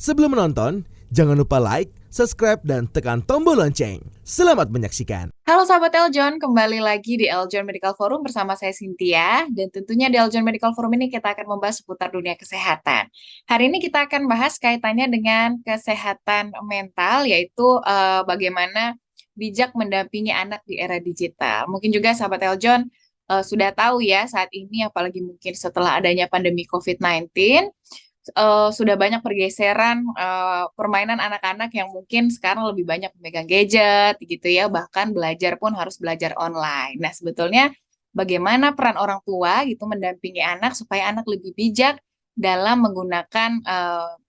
Sebelum menonton, jangan lupa like, subscribe, dan tekan tombol lonceng. Selamat menyaksikan. Halo sahabat Eljon, kembali lagi di Eljon Medical Forum bersama saya Cynthia. Dan tentunya di Eljon Medical Forum ini kita akan membahas seputar dunia kesehatan. Hari ini kita akan bahas kaitannya dengan kesehatan mental, yaitu bagaimana bijak mendampingi anak di era digital. Mungkin juga sahabat Eljon sudah tahu ya saat ini, apalagi mungkin setelah adanya pandemi COVID-19, sudah banyak pergeseran permainan anak-anak yang mungkin sekarang lebih banyak memegang gadget gitu ya, bahkan belajar pun harus belajar online. Nah, sebetulnya bagaimana peran orang tua gitu mendampingi anak supaya anak lebih bijak dalam menggunakan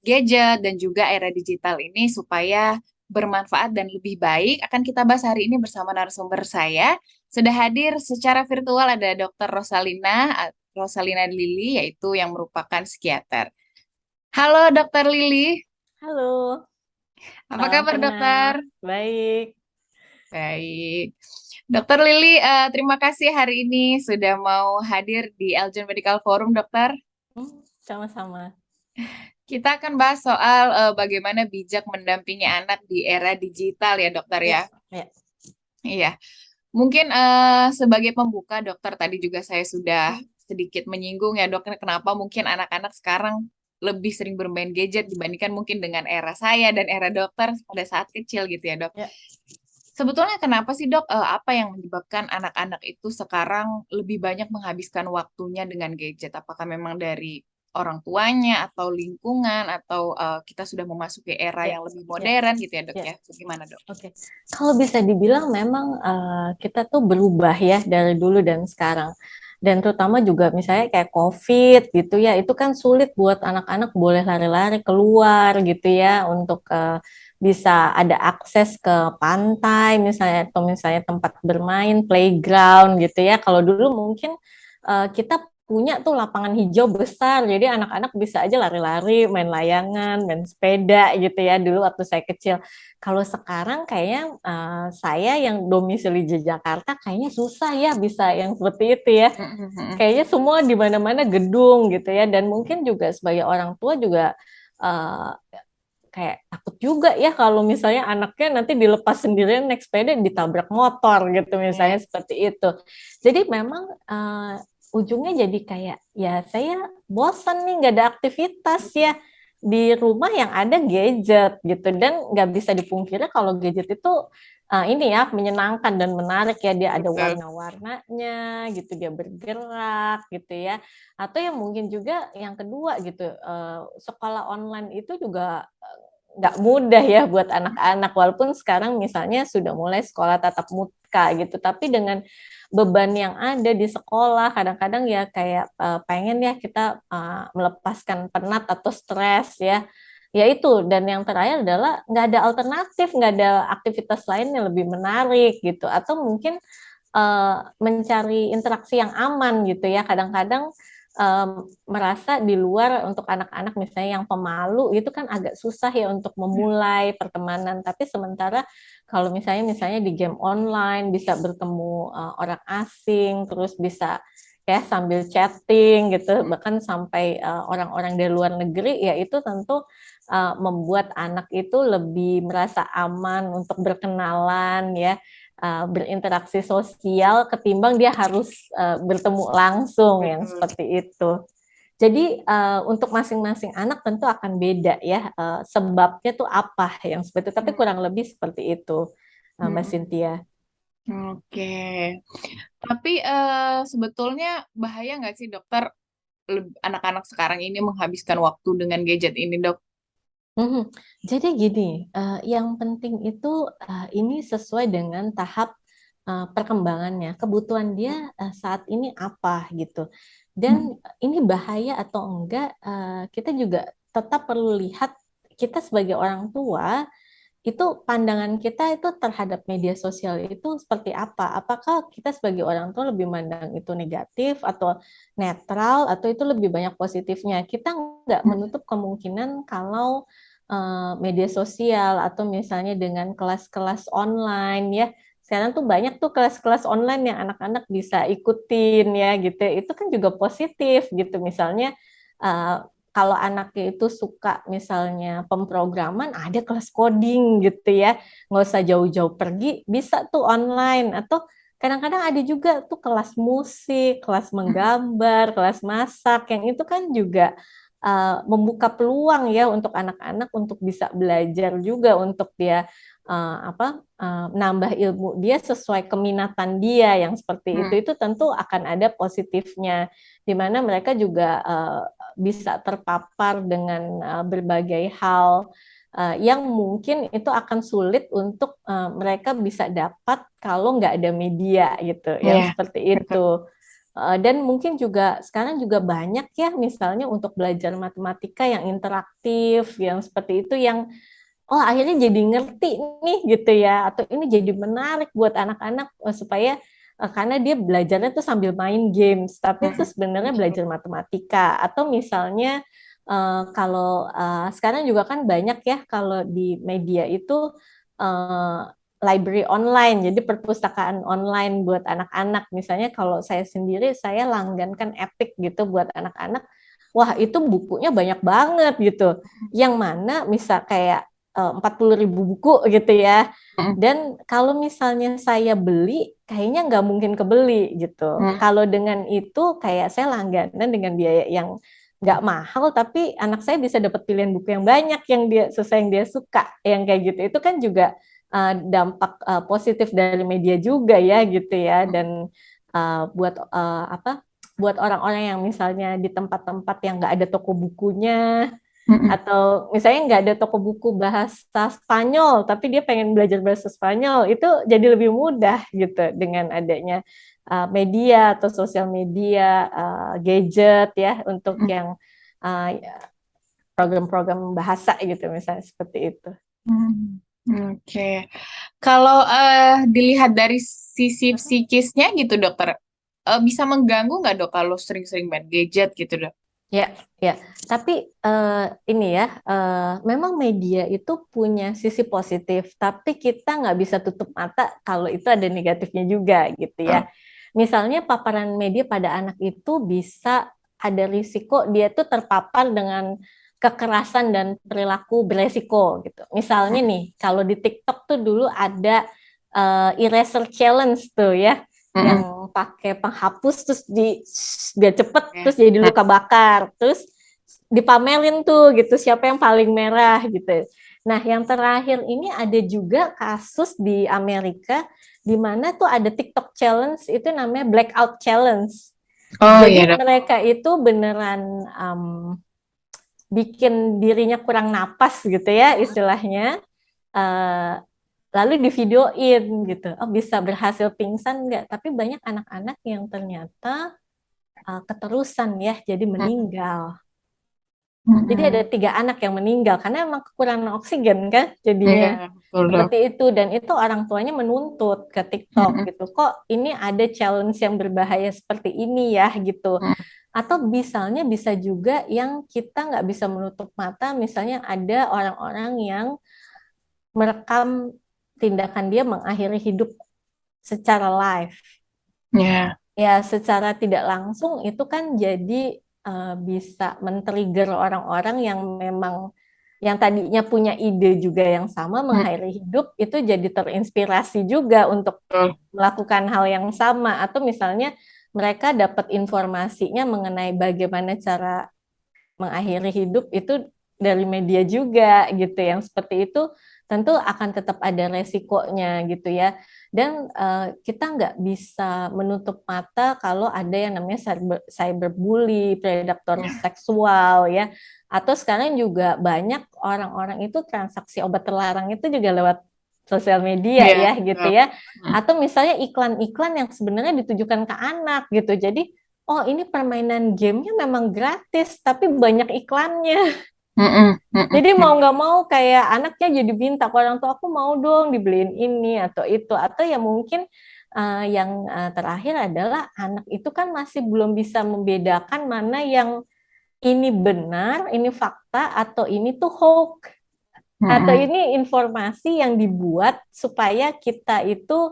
gadget dan juga era digital ini supaya bermanfaat dan lebih baik, akan kita bahas hari ini bersama narasumber saya. Sudah hadir secara virtual ada Dr. Rosalina Lili, yaitu yang merupakan psikiater. Halo Dokter Lili, Halo, apa salam kabar dokter? kenal. Baik. Baik. Dokter Lili, terima kasih hari ini sudah mau hadir di Eljon Medical Forum, dokter. Sama-sama. Kita akan bahas soal bagaimana bijak mendampingi anak di era digital ya dokter ya. Ya, ya. Iya, mungkin sebagai pembuka dokter tadi juga saya sudah sedikit menyinggung ya dokter, kenapa mungkin anak-anak sekarang lebih sering bermain gadget dibandingkan mungkin dengan era saya dan era dokter pada saat kecil gitu ya dok. Ya. Sebetulnya kenapa sih dok, apa yang menyebabkan anak-anak itu sekarang lebih banyak menghabiskan waktunya dengan gadget? Apakah memang dari orang tuanya atau lingkungan atau kita sudah memasuki era Ya, yang lebih ya, modern gitu ya dok ya. ya? Bagaimana dok? Oke. Kalau bisa dibilang memang kita tuh berubah ya dari dulu dan sekarang. Dan terutama juga misalnya kayak COVID gitu ya, itu kan sulit buat anak-anak boleh lari-lari keluar gitu ya untuk bisa ada akses ke pantai misalnya atau misalnya tempat bermain, playground gitu ya. Kalau dulu mungkin kita punya tuh lapangan hijau besar, jadi anak-anak bisa aja lari-lari, main layangan, main sepeda gitu ya dulu waktu saya kecil. Kalau sekarang kayaknya saya yang domisili di Jakarta kayaknya susah ya bisa yang seperti itu ya. Kayaknya semua di mana-mana gedung gitu ya, dan mungkin juga sebagai orang tua juga uh, kayak takut juga ya kalau misalnya anaknya nanti dilepas sendirian naik sepeda ditabrak motor gitu misalnya seperti itu. Jadi memang ujungnya jadi kayak ya saya bosan nih nggak ada aktivitas ya di rumah yang ada gadget gitu, dan nggak bisa dipungkiri kalau gadget itu ini ya menyenangkan dan menarik ya, dia ada Betul. warna-warnanya gitu, dia bergerak gitu ya. Atau yang mungkin juga yang kedua gitu, sekolah online itu juga nggak mudah ya buat anak-anak, walaupun sekarang misalnya sudah mulai sekolah tatap muka gitu, tapi dengan beban yang ada di sekolah kadang-kadang ya kayak pengen ya kita melepaskan penat atau stres ya, ya itu. Dan yang terakhir adalah nggak ada alternatif, nggak ada aktivitas lain yang lebih menarik gitu, atau mungkin mencari interaksi yang aman gitu ya. Kadang-kadang merasa di luar untuk anak-anak misalnya yang pemalu itu kan agak susah ya untuk memulai pertemanan, tapi sementara kalau misalnya di game online bisa bertemu orang asing, terus bisa ya sambil chatting gitu, bahkan sampai orang-orang dari luar negeri, ya itu tentu membuat anak itu lebih merasa aman untuk berkenalan ya, berinteraksi sosial ketimbang dia harus bertemu langsung yang seperti itu. Jadi untuk masing-masing anak tentu akan beda ya, sebabnya tuh apa yang seperti itu, tapi kurang lebih seperti itu, Mbak Cynthia. Oke, tapi sebetulnya bahaya nggak sih dokter anak-anak sekarang ini menghabiskan waktu dengan gadget ini dok? Jadi gini, yang penting itu ini sesuai dengan tahap perkembangannya, kebutuhan dia saat ini apa gitu. Dan ini bahaya atau enggak, kita juga tetap perlu lihat kita sebagai orang tua itu pandangan kita itu terhadap media sosial itu seperti apa? Apakah kita sebagai orang tua lebih mandang itu negatif atau netral, atau itu lebih banyak positifnya? Kita nggak menutup kemungkinan kalau media sosial atau misalnya dengan kelas-kelas online ya. Sekarang tuh banyak tuh kelas-kelas online yang anak-anak bisa ikutin ya gitu. Itu kan juga positif gitu. Misalnya kalau anaknya itu suka misalnya pemrograman, ada kelas coding gitu ya, nggak usah jauh-jauh pergi, bisa tuh online. Atau kadang-kadang ada juga tuh kelas musik, kelas menggambar, kelas masak, yang itu kan juga membuka peluang ya untuk anak-anak untuk bisa belajar juga, untuk dia nambah ilmu dia sesuai keminatan dia yang seperti itu tentu akan ada positifnya, di mana mereka juga bisa terpapar dengan berbagai hal yang mungkin itu akan sulit untuk mereka bisa dapat kalau nggak ada media gitu, yang seperti itu. Dan mungkin juga sekarang juga banyak ya, misalnya untuk belajar matematika yang interaktif, yang seperti itu, yang akhirnya jadi ngerti nih gitu ya, atau ini jadi menarik buat anak-anak supaya karena dia belajarnya tuh sambil main games, tapi itu sebenarnya belajar matematika. Atau misalnya kalau sekarang juga kan banyak ya kalau di media itu library online, jadi perpustakaan online buat anak-anak. Misalnya kalau saya sendiri, saya langgankan Epic gitu buat anak-anak. Wah, itu bukunya banyak banget gitu. Yang mana misal kayak 40.000 buku gitu ya. Dan kalau misalnya saya beli, kayaknya nggak mungkin kebeli gitu. Kalau dengan itu kayak saya langganan dengan biaya yang nggak mahal, tapi anak saya bisa dapat pilihan buku yang banyak yang dia sesuai yang dia suka, yang kayak gitu. Itu kan juga dampak positif dari media juga ya gitu ya. Dan buat orang-orang yang misalnya di tempat-tempat yang nggak ada toko bukunya, atau misalnya nggak ada toko buku bahasa Spanyol tapi dia pengen belajar bahasa Spanyol, itu jadi lebih mudah gitu dengan adanya media atau sosial media, gadget ya, untuk yang program-program bahasa gitu misalnya seperti itu. Oke. Kalau dilihat dari sisi psikisnya gitu dokter, bisa mengganggu nggak dok kalau sering-sering main gadget gitu dok? Ya. Tapi ini ya, memang media itu punya sisi positif, tapi kita nggak bisa tutup mata kalau itu ada negatifnya juga gitu ya. Misalnya paparan media pada anak itu bisa ada risiko dia tuh terpapar dengan kekerasan dan perilaku beresiko gitu. Misalnya nih, kalau di TikTok tuh dulu ada eraser challenge tuh ya, yang pakai penghapus terus biar cepet terus jadi luka bakar, terus dipamerin tuh gitu siapa yang paling merah gitu. Nah, yang terakhir ini ada juga kasus di Amerika di mana tuh ada TikTok challenge, itu namanya blackout challenge. Jadi mereka itu beneran bikin dirinya kurang napas gitu ya istilahnya, lalu divideoin gitu. Bisa berhasil pingsan nggak? Tapi banyak anak-anak yang ternyata keterusan ya, jadi meninggal. Jadi ada 3 anak yang meninggal karena emang kekurangan oksigen kan jadinya. Seperti itu, dan itu orang tuanya menuntut ke TikTok gitu. Kok ini ada challenge yang berbahaya seperti ini ya gitu. Atau misalnya bisa juga yang kita nggak bisa menutup mata, misalnya ada orang-orang yang merekam tindakan dia mengakhiri hidup secara live. Ya, secara tidak langsung itu kan jadi bisa men-trigger orang-orang yang memang yang tadinya punya ide juga yang sama mengakhiri hidup, itu jadi terinspirasi juga untuk melakukan hal yang sama. Atau misalnya mereka dapat informasinya mengenai bagaimana cara mengakhiri hidup itu dari media juga gitu, yang seperti itu tentu akan tetap ada resikonya gitu ya. Dan kita nggak bisa menutup mata kalau ada yang namanya cyberbully, predator seksual ya. Atau sekarang juga banyak orang-orang itu transaksi obat terlarang itu juga lewat sosial media ya gitu ya. Atau misalnya iklan-iklan yang sebenarnya ditujukan ke anak gitu. Jadi ini permainan gamenya memang gratis tapi banyak iklannya. Jadi mau nggak mau kayak anaknya jadi minta ke orang tua, aku mau dong dibeliin ini atau itu. Atau ya mungkin yang terakhir adalah anak itu kan masih belum bisa membedakan mana yang ini benar, ini fakta, atau ini tuh hoax, atau ini informasi yang dibuat supaya kita itu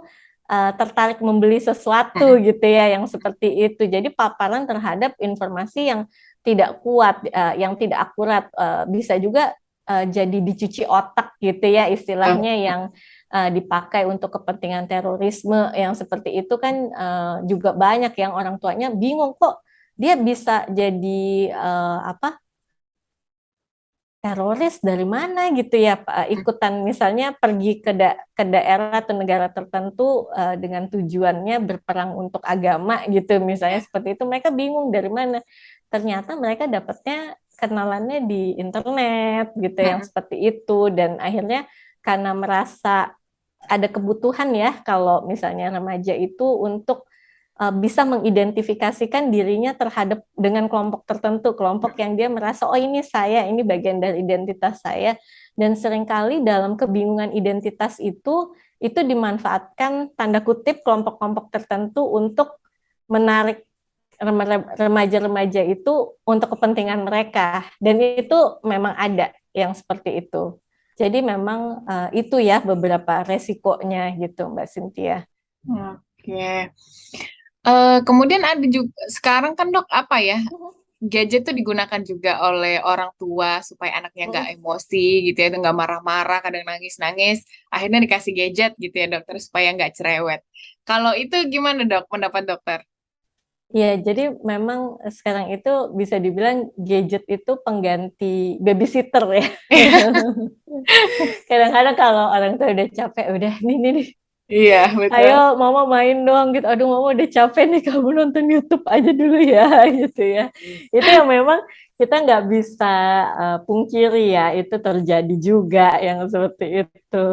tertarik membeli sesuatu gitu ya, yang seperti itu. Jadi paparan terhadap informasi yang tidak kuat, yang tidak akurat, bisa juga jadi dicuci otak gitu ya istilahnya, yang dipakai untuk kepentingan terorisme yang seperti itu kan, juga banyak yang orang tuanya bingung kok dia bisa jadi apa, teroris dari mana gitu ya, ikutan misalnya pergi ke daerah atau negara tertentu dengan tujuannya berperang untuk agama gitu misalnya, seperti itu, mereka bingung dari mana. Ternyata mereka dapatnya kenalannya di internet gitu yang seperti itu, dan akhirnya karena merasa ada kebutuhan ya kalau misalnya remaja itu untuk bisa mengidentifikasikan dirinya terhadap dengan kelompok tertentu, kelompok yang dia merasa oh ini saya, ini bagian dari identitas saya, dan seringkali dalam kebingungan identitas itu dimanfaatkan tanda kutip kelompok-kelompok tertentu untuk menarik remaja-remaja itu untuk kepentingan mereka, dan itu memang ada yang seperti itu. Jadi memang itu ya beberapa resikonya gitu Mbak Cynthia. Oke. Kemudian ada juga sekarang kan dok apa ya, gadget tuh digunakan juga oleh orang tua supaya anaknya nggak emosi gitu ya, nggak marah-marah, kadang nangis-nangis, akhirnya dikasih gadget gitu ya dokter supaya nggak cerewet. Kalau itu gimana dok, pendapat dokter? Ya, jadi memang sekarang itu bisa dibilang gadget itu pengganti babysitter ya. Kadang-kadang kalau orang tua udah capek, udah nih, Iya betul. ayo mama main dong gitu. Aduh mama udah capek nih, kamu nonton YouTube aja dulu ya gitu ya. Itu yang memang kita nggak bisa pungkiri ya, itu terjadi juga yang seperti itu.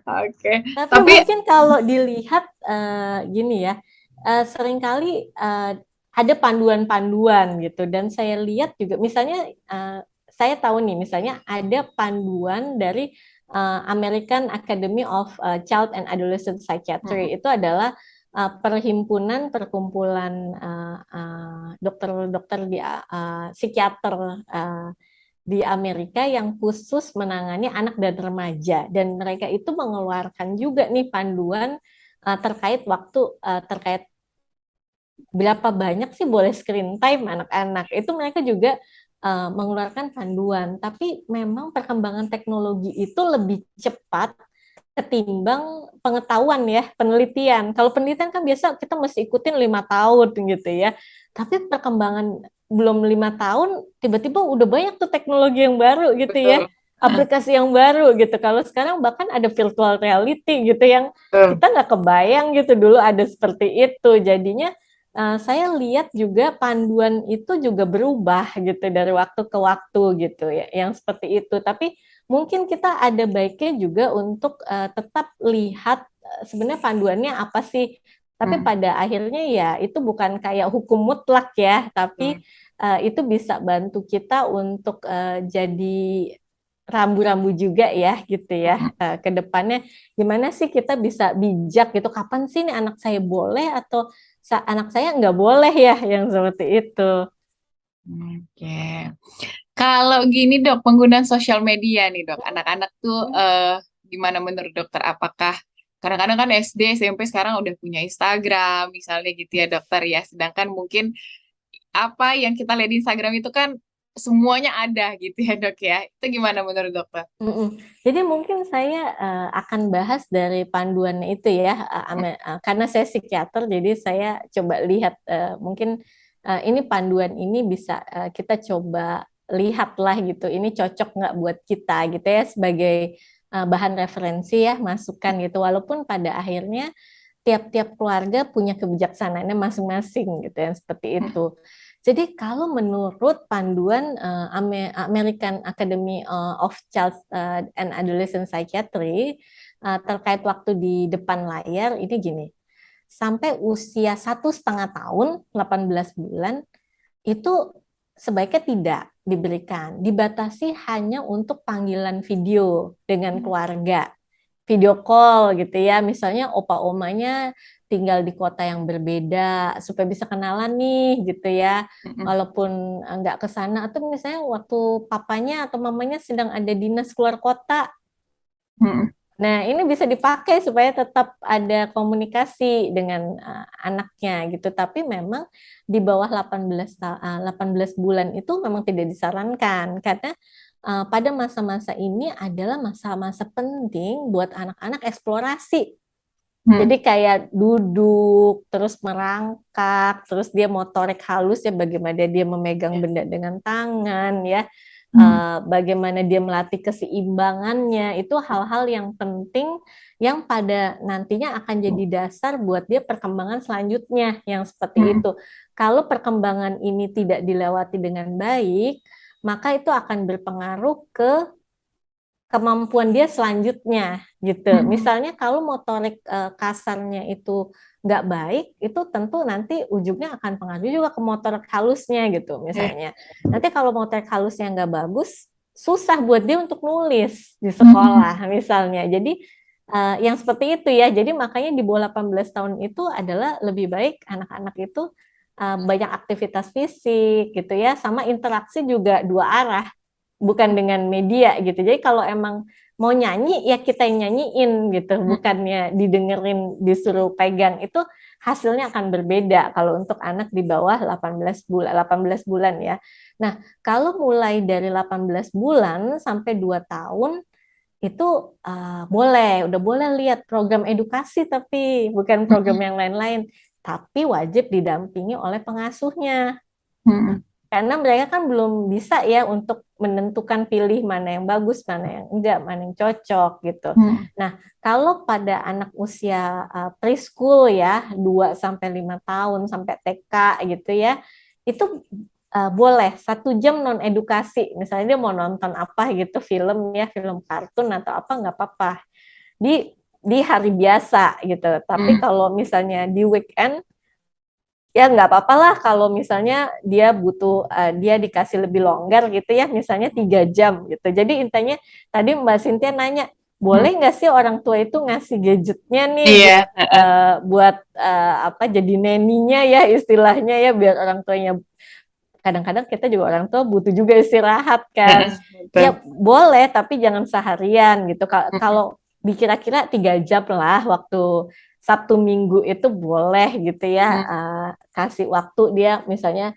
Oke. Tapi Tapi mungkin kalau dilihat gini ya, seringkali ada panduan-panduan gitu, dan saya lihat juga misalnya saya tahu nih misalnya ada panduan dari American Academy of Child and Adolescent Psychiatry. Itu adalah perhimpunan perkumpulan dokter-dokter di psikiater di Amerika yang khusus menangani anak dan remaja, dan mereka itu mengeluarkan juga nih panduan terkait waktu, terkait berapa banyak sih boleh screen time anak-anak. Itu mereka juga mengeluarkan panduan, tapi memang perkembangan teknologi itu lebih cepat ketimbang pengetahuan ya, penelitian. Kalau penelitian kan biasa kita mesti ikutin 5 tahun gitu ya. Tapi perkembangan belum 5 tahun, tiba-tiba udah banyak tuh teknologi yang baru gitu ya, betul. aplikasi yang baru gitu. Kalau sekarang bahkan ada virtual reality gitu yang Betul. kita nggak kebayang gitu dulu ada seperti itu. Jadinya saya lihat juga panduan itu juga berubah gitu dari waktu ke waktu gitu ya, yang seperti itu. Tapi mungkin kita ada baiknya juga untuk tetap lihat sebenarnya panduannya apa sih. Tapi pada akhirnya ya itu bukan kayak hukum mutlak ya, tapi itu bisa bantu kita untuk jadi rambu-rambu juga ya gitu ya, ke depannya gimana sih kita bisa bijak gitu, kapan sih nih anak saya boleh atau anak saya nggak boleh ya, yang seperti itu. Oke. Kalau gini dok, penggunaan sosial media nih dok, anak-anak tuh gimana menurut dokter? Apakah kadang-kadang kan SD, SMP sekarang udah punya Instagram, misalnya gitu ya dokter ya. Sedangkan mungkin apa yang kita lihat di Instagram itu kan semuanya ada gitu ya dok ya. Itu gimana menurut dokter? Jadi mungkin saya akan bahas dari panduannya itu ya, karena saya psikiater, jadi saya coba lihat mungkin ini panduan ini bisa kita coba lihat lah gitu, ini cocok nggak buat kita gitu ya, sebagai bahan referensi ya, masukan gitu. Walaupun pada akhirnya tiap-tiap keluarga punya kebijaksanaannya masing-masing gitu yang seperti itu. Jadi kalau menurut panduan American Academy of Child and Adolescent Psychiatry terkait waktu di depan layar ini gini, sampai usia 1,5 tahun, 18 bulan, itu sebaiknya tidak diberikan, dibatasi hanya untuk panggilan video dengan keluarga, video call gitu ya, misalnya opa omanya tinggal di kota yang berbeda supaya bisa kenalan nih gitu ya, walaupun nggak ke sana, atau misalnya waktu papanya atau mamanya sedang ada dinas keluar kota, Nah, ini bisa dipakai supaya tetap ada komunikasi dengan anaknya gitu. Tapi memang di bawah 18 bulan itu memang tidak disarankan karena pada masa-masa ini adalah masa-masa penting buat anak-anak eksplorasi. Jadi kayak duduk, terus merangkak, terus dia motorik halus ya, bagaimana dia memegang benda dengan tangan ya. Bagaimana dia melatih keseimbangannya, itu hal-hal yang penting yang pada nantinya akan jadi dasar buat dia perkembangan selanjutnya yang seperti itu. Kalau perkembangan ini tidak dilewati dengan baik, maka itu akan berpengaruh ke kemampuan dia selanjutnya gitu. Misalnya kalau motorik kasarnya itu nggak baik, itu tentu nanti ujungnya akan pengaruh juga ke motorik halusnya gitu misalnya. Nanti kalau motorik halusnya nggak bagus, susah buat dia untuk nulis di sekolah misalnya. Jadi yang seperti itu ya. Jadi makanya di bawah 18 tahun itu adalah lebih baik anak-anak itu banyak aktivitas fisik gitu ya, sama interaksi juga dua arah, bukan dengan media gitu. Jadi kalau emang mau nyanyi ya kita yang nyanyiin gitu, bukannya didengerin disuruh pegang, itu hasilnya akan berbeda kalau untuk anak di bawah 18 bulan ya. Nah, kalau mulai dari 18 bulan sampai 2 tahun itu udah boleh lihat program edukasi, tapi bukan program yang lain-lain, tapi wajib didampingi oleh pengasuhnya. Karena mereka kan belum bisa ya untuk menentukan pilih mana yang bagus, mana yang enggak, mana yang cocok gitu. Nah, kalau pada anak usia preschool ya, 2 sampai 5 tahun sampai TK gitu ya, itu boleh 1 jam non edukasi. Misalnya dia mau nonton apa gitu, film ya, film kartun atau apa, nggak apa-apa. Di hari biasa gitu. Tapi kalau misalnya di weekend ya nggak apa-apa lah kalau misalnya dia butuh, dia dikasih lebih longgar gitu ya, misalnya 3 jam gitu. Jadi intinya tadi Mbak Cynthia nanya, boleh nggak sih orang tua itu ngasih gadgetnya nih buat apa, jadi neninya ya istilahnya ya, biar orang tuanya, kadang-kadang kita juga orang tua butuh juga istirahat kan. Ya boleh, tapi jangan seharian gitu. Kalau dikira-kira 3 jam lah waktu Sabtu Minggu itu boleh gitu ya, kasih waktu dia misalnya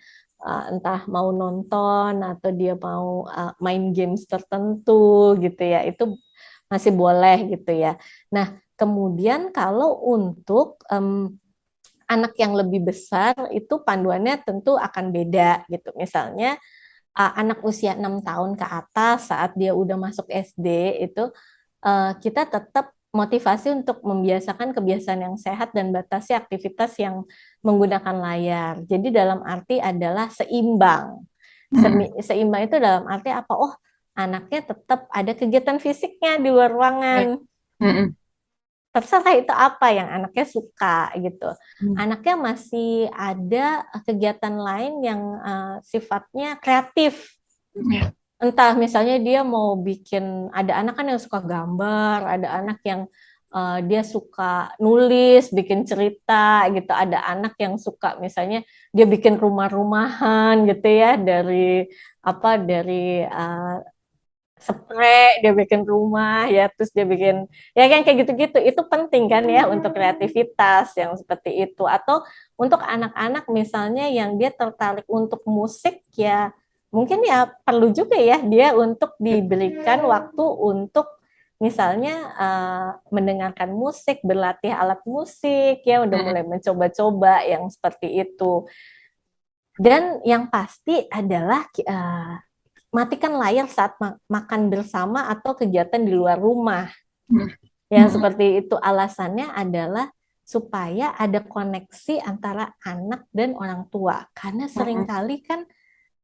entah mau nonton atau dia mau main games tertentu gitu ya, itu masih boleh gitu ya. Nah, kemudian kalau untuk anak yang lebih besar itu panduannya tentu akan beda gitu. Misalnya anak usia 6 tahun ke atas saat dia udah masuk SD itu kita tetap motivasi untuk membiasakan kebiasaan yang sehat dan batasi aktivitas yang menggunakan layar. Jadi dalam arti adalah seimbang. Seimbang itu dalam arti apa? Oh, anaknya tetap ada kegiatan fisiknya di luar ruangan. Terserah itu apa yang anaknya suka gitu. Anaknya masih ada kegiatan lain yang sifatnya kreatif. Entah misalnya dia mau bikin, ada anak kan yang suka gambar, ada anak yang dia suka nulis, bikin cerita gitu. Ada anak yang suka misalnya dia bikin rumah-rumahan gitu ya, dari spray, dia bikin rumah ya, terus dia bikin ya kan kayak gitu-gitu. Itu penting kan ya untuk kreativitas yang seperti itu. Atau untuk anak-anak misalnya yang dia tertarik untuk musik ya, mungkin ya perlu juga ya dia untuk diberikan waktu untuk misalnya mendengarkan musik, berlatih alat musik ya, udah mulai mencoba-coba yang seperti itu. Dan yang pasti adalah matikan layar saat makan bersama atau kegiatan di luar rumah. Yang seperti itu alasannya adalah supaya ada koneksi antara anak dan orang tua. Karena seringkali kan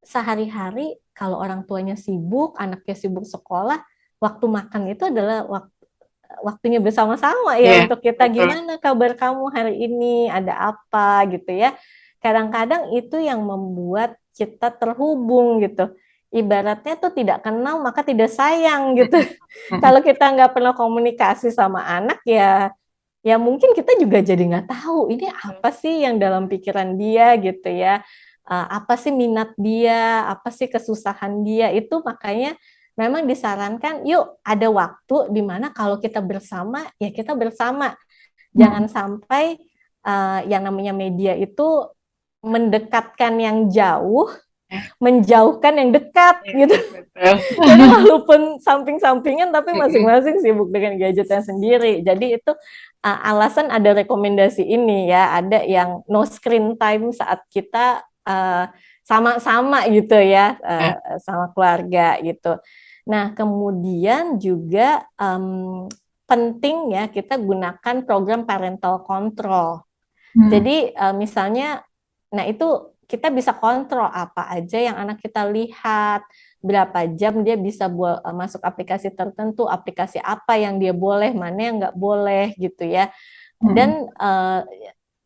sehari-hari kalau orang tuanya sibuk, anaknya sibuk sekolah, waktu makan itu adalah waktunya bersama-sama ya, untuk kita gimana kabar kamu hari ini, ada apa gitu ya. Kadang-kadang itu yang membuat kita terhubung gitu. Ibaratnya tuh tidak kenal maka tidak sayang gitu. Kalau kita nggak pernah komunikasi sama anak ya, ya mungkin kita juga jadi nggak tahu ini apa sih yang dalam pikiran dia gitu ya. Apa sih minat dia, apa sih kesusahan dia, itu makanya memang disarankan yuk ada waktu di mana kalau kita bersama ya kita bersama. Jangan sampai yang namanya media itu mendekatkan yang jauh, menjauhkan yang dekat gitu. Jadi walaupun samping-sampingan tapi masing-masing sibuk dengan gadgetnya sendiri. Jadi itu alasan ada rekomendasi ini ya, ada yang no screen time saat kita sama-sama gitu ya, sama keluarga gitu. Nah, kemudian juga penting ya kita gunakan program parental control. Jadi misalnya, nah itu kita bisa kontrol apa aja yang anak kita lihat, berapa jam dia bisa masuk aplikasi tertentu, aplikasi apa yang dia boleh, mana yang nggak boleh gitu ya. Dan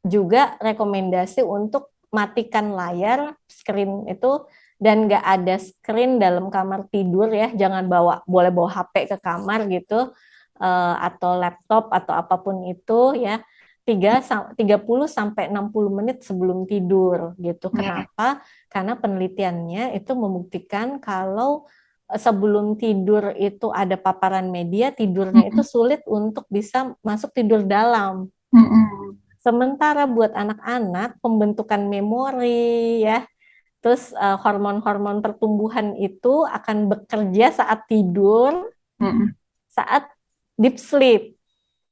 juga rekomendasi untuk matikan layar screen itu dan nggak ada screen dalam kamar tidur ya, jangan boleh bawa HP ke kamar gitu, atau laptop atau apapun itu ya. 30 sampai 60 menit sebelum tidur gitu. Kenapa? Karena penelitiannya itu membuktikan kalau sebelum tidur itu ada paparan media, tidurnya itu sulit untuk bisa masuk tidur dalam. Sementara buat anak-anak pembentukan memori ya, terus hormon-hormon pertumbuhan itu akan bekerja saat tidur, saat deep sleep.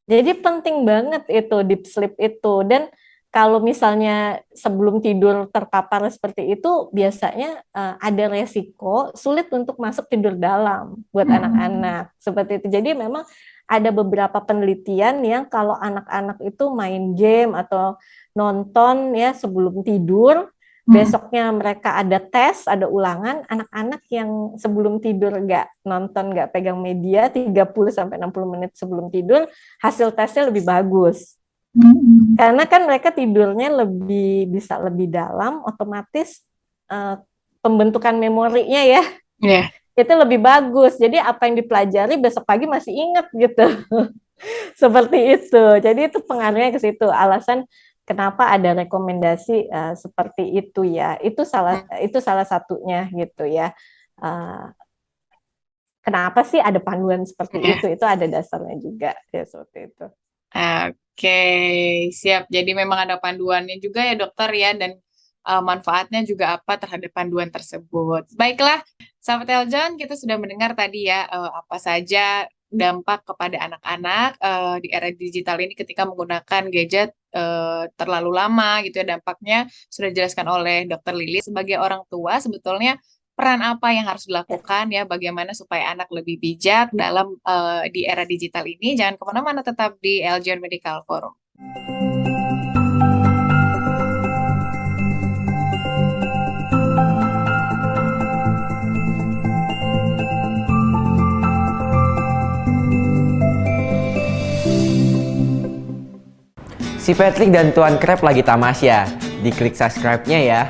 Jadi penting banget itu deep sleep itu. Dan kalau misalnya sebelum tidur terpapar seperti itu, biasanya ada resiko sulit untuk masuk tidur dalam buat anak-anak. Seperti itu. Jadi memang ada beberapa penelitian yang kalau anak-anak itu main game atau nonton ya sebelum tidur, besoknya mereka ada tes, ada ulangan, anak-anak yang sebelum tidur nggak nonton, nggak pegang media, 30-60 menit sebelum tidur, hasil tesnya lebih bagus. Karena kan mereka tidurnya bisa lebih dalam, otomatis pembentukan memorinya ya, itu lebih bagus. Jadi apa yang dipelajari besok pagi masih ingat gitu. Seperti itu. Jadi itu pengaruhnya ke situ. Alasan kenapa ada rekomendasi seperti itu ya? Itu salah satunya gitu ya. Kenapa sih ada panduan seperti itu? Itu ada dasarnya juga ya seperti itu. Oke, siap. Jadi memang ada panduannya juga ya dokter ya, dan manfaatnya juga apa terhadap panduan tersebut. Baiklah, sahabat Eljon, kita sudah mendengar tadi ya apa saja dampak kepada anak-anak di era digital ini ketika menggunakan gadget terlalu lama gitu ya, dampaknya sudah dijelaskan oleh Dr. Lili. Sebagai orang tua sebetulnya peran apa yang harus dilakukan ya, bagaimana supaya anak lebih bijak dalam di era digital ini. Jangan kemana-mana, tetap di Eljon Medical Forum. Si Patrick dan Tuan Crab lagi tamasya. Diklik subscribe-nya ya.